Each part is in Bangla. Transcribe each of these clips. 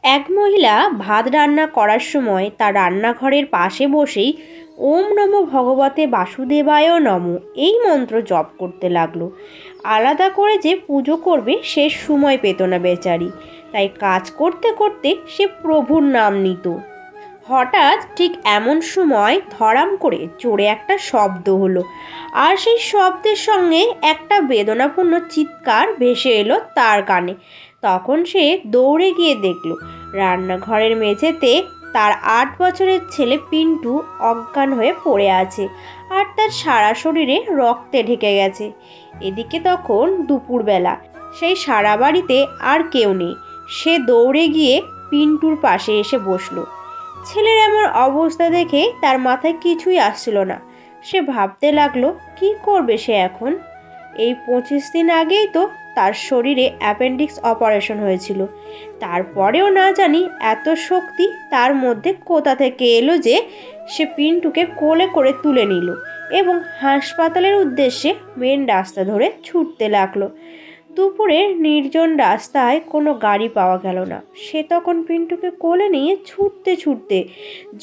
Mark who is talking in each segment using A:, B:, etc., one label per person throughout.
A: এক মহিলা ভাত রান্না করার সময় তার রান্নাঘরের পাশে বসেই ওম নমো ভগবতে বাসুদেবায় নমঃ এই মন্ত্র জপ করতে লাগলো। আলাদা করে যে পুজো করবে সে সময় পেত না বেচারি, তাই কাজ করতে করতে সে প্রভুর নাম নিত। হঠাৎ ঠিক এমন সময় ধড়াম করে জোরে একটা শব্দ হলো, আর সেই শব্দের সঙ্গে একটা বেদনাপূর্ণ চিৎকার ভেসে এলো তার কানে। তখন সে দৌড়ে গিয়ে দেখল রান্নাঘরের মেঝেতে তার 8 বছরের ছেলে পিন্টু অজ্ঞান হয়ে পড়ে আছে, আর তার সারা শরীরে রক্তে ঢেকে গেছে। এদিকে তখন দুপুরবেলা, সেই সারা বাড়িতে আর কেউ নেই। সে দৌড়ে গিয়ে পিন্টুর পাশে এসে বসলো। ছেলের এমন অবস্থা দেখে তার মাথায় কিছুই আসছিল না। সে ভাবতে লাগলো কি করবে সে এখন। এই 25 দিন আগেই তো তার শরীরে অ্যাপেন্ডিক্স অপারেশন হয়েছিল। তারপরেও না জানি এত শক্তি তার মধ্যে কোথা থেকে এলো যে সে পিন্টুকে কোলে করে তুলে নিল এবং হাসপাতালের উদ্দেশ্যে মেন রাস্তা ধরে ছুটতে লাগলো। দুপুরের নির্জন রাস্তায় কোনো গাড়ি পাওয়া গেল না। সে তখন পিন্টুকে কোলে নিয়ে ছুটতে ছুটতে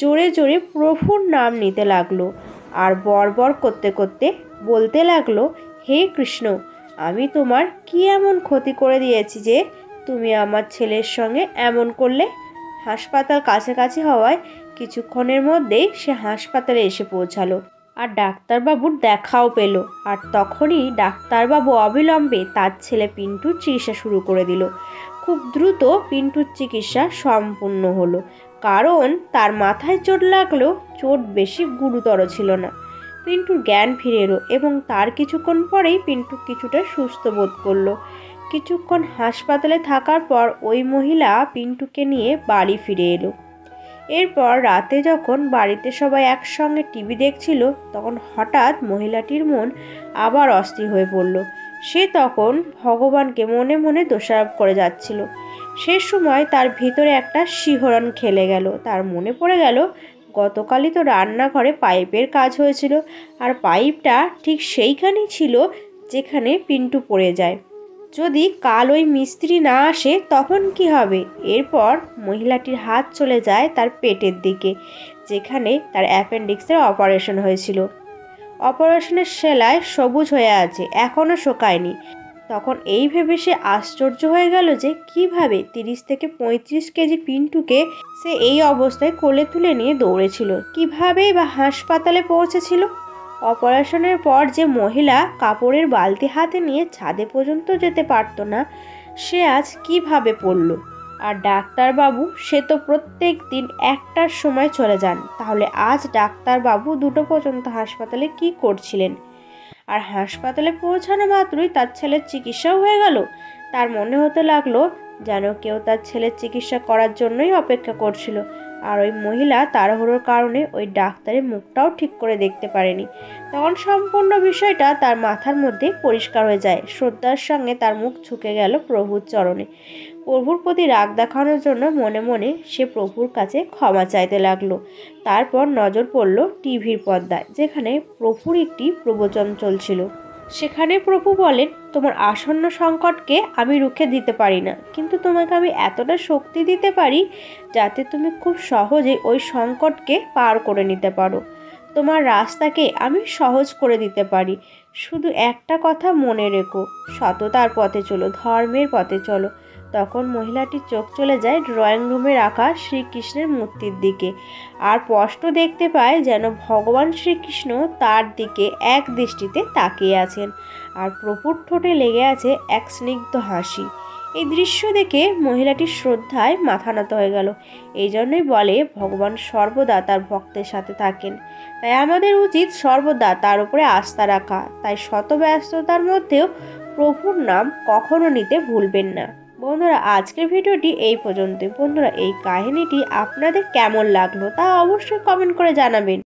A: জোরে জোরে প্রভুর নাম নিতে লাগলো, আর বড় করতে করতে বলতে লাগলো, হে কৃষ্ণ, আমি তোমার কি এমন ক্ষতি করে দিয়েছি যে তুমি আমার ছেলের সঙ্গে এমন করলে। হাসপাতাল কাছাকাছি হওয়ায় কিছুক্ষণের মধ্যেই সে হাসপাতালে এসে পৌঁছালো, আর ডাক্তারবাবুর দেখাও পেল। আর তখনই ডাক্তারবাবু অবিলম্বে তার ছেলে পিন্টুর চিকিৎসা শুরু করে দিল। খুব দ্রুত পিন্টুর চিকিৎসা সম্পূর্ণ হলো, কারণ তার মাথায় চোট লাগলেও চোট বেশি গুরুতর ছিল না। পিন্টুর জ্ঞান ফিরে এলো এবং তার কিছুক্ষণ পরেই পিন্টু কিছুটা সুস্থ বোধ করলো। কিছুক্ষণ হাসপাতালে থাকার পর ওই মহিলা পিন্টুকে নিয়ে বাড়ি ফিরে এলো। এরপর রাতে যখন বাড়িতে সবাই একসঙ্গে টিভি দেখছিল, তখন হঠাৎ মহিলাটির মন আবার অস্থির হয়ে পড়ল। সে তখন ভগবানকে মনে মনে দোষারোপ করে যাচ্ছিল। সে সময় তার ভিতরে একটা শিহরণ খেলে গেল। তার মনে পড়ে গেল গতকালই তো রান্নাঘরে পাইপের কাজ হয়েছিল, আর পাইপটা ঠিক সেইখানেই ছিল যেখানে পিন্টু পড়ে যায়। যদি কাল ওই মিস্ত্রি না আসে তখন কি হবে। এরপর মহিলাটির হাত চলে যায় তার পেটের দিকে, যেখানে তার অ্যাপেন্ডিক্সের অপারেশন হয়েছিল। অপারেশনের সেলাই সবুজ হয়ে আছে, এখনও শোকায়নি। তখন এই ভেবে সে আশ্চর্য হয়ে গেল যে কিভাবে 30 থেকে 35 কেজি পিন্টুকে সে এই অবস্থায় কোলে তুলে নিয়ে দৌড়েছিল, কিভাবেই বা হাসপাতালে পৌঁছেছিল। অপারেশনের পর যে মহিলা কাপড়ের বালতি হাতে নিয়ে ছাদে পর্যন্ত যেতে পারতো না, সে আজ কিভাবে পড়ল। আর ডাক্তারবাবু সে তো প্রত্যেক দিন 1টার সময় চলে যান, তাহলে আজ ডাক্তারবাবু 2টো পর্যন্ত হাসপাতালে কি করছিলেন। আর হাসপাতালে পৌঁছানো মাত্রই তার ছেলের চিকিৎসাও হয়ে গেল। তার মনে হতে লাগলো যেন কেউ তার ছেলের চিকিৎসা করার জন্যই অপেক্ষা করছিল। আর ওই মহিলা তাড়াহুড়োর কারণে ওই ডাক্তারের মুখটাও ঠিক করে দেখতে পারেনি। তখন সম্পূর্ণ বিষয়টা তার মাথার মধ্যে পরিষ্কার হয়ে যায়। শ্রদ্ধার সঙ্গে তার মুখ ঝুঁকে গেল প্রভুর চরণে। প্রভুর প্রতি রাগ দেখানোর জন্য মনে মনে সে প্রভুর কাছে ক্ষমা চাইতে লাগলো। তারপর নজর পড়ল টিভির পর্দায়, যেখানে প্রভুর একটি প্রবচন চলছিল। সেখানে প্রভু বলেন, তোমার আসন্ন সংকটকে আমি রুখে দিতে পারি না, কিন্তু তোমাকে আমি এতটা শক্তি দিতে পারি যাতে তুমি খুব সহজে ওই সংকটকে পার করে নিতে পারো। তোমার রাস্তাকে আমি সহজ করে দিতে পারি। শুধু একটা কথা মনে রেখো, সততার পথে চলো, ধর্মের পথে চলো। তখন মহিলাটির চোখ চলে যায় ড্রয়িং রুমে রাখা শ্রীকৃষ্ণের মূর্তির দিকে, আর স্পষ্ট দেখতে পায় যেন ভগবান শ্রীকৃষ্ণ তার দিকে এক দৃষ্টিতে তাকিয়ে আছেন, আর প্রভুর ঠোঁটে লেগে আছে এক স্নিগ্ধ হাসি। এই দৃশ্য দেখে মহিলাটির শ্রদ্ধায় মাথা নত হয়ে গেল। এই জন্যই বলে ভগবান সর্বদা তার ভক্তের সাথে থাকেন। তাই আমাদের উচিত সর্বদা তার উপরে আস্থা রাখা। তাই শত ব্যস্ততার মধ্যেও প্রভুর নাম কখনো নিতে ভুলবেন না। বন্ধুরা, আজকের ভিডিওটি এই পর্যন্তই। বন্ধুরা, এই কাহিনীটি আপনাদের কেমন লাগলো তা অবশ্যই কমেন্ট করে জানাবেন।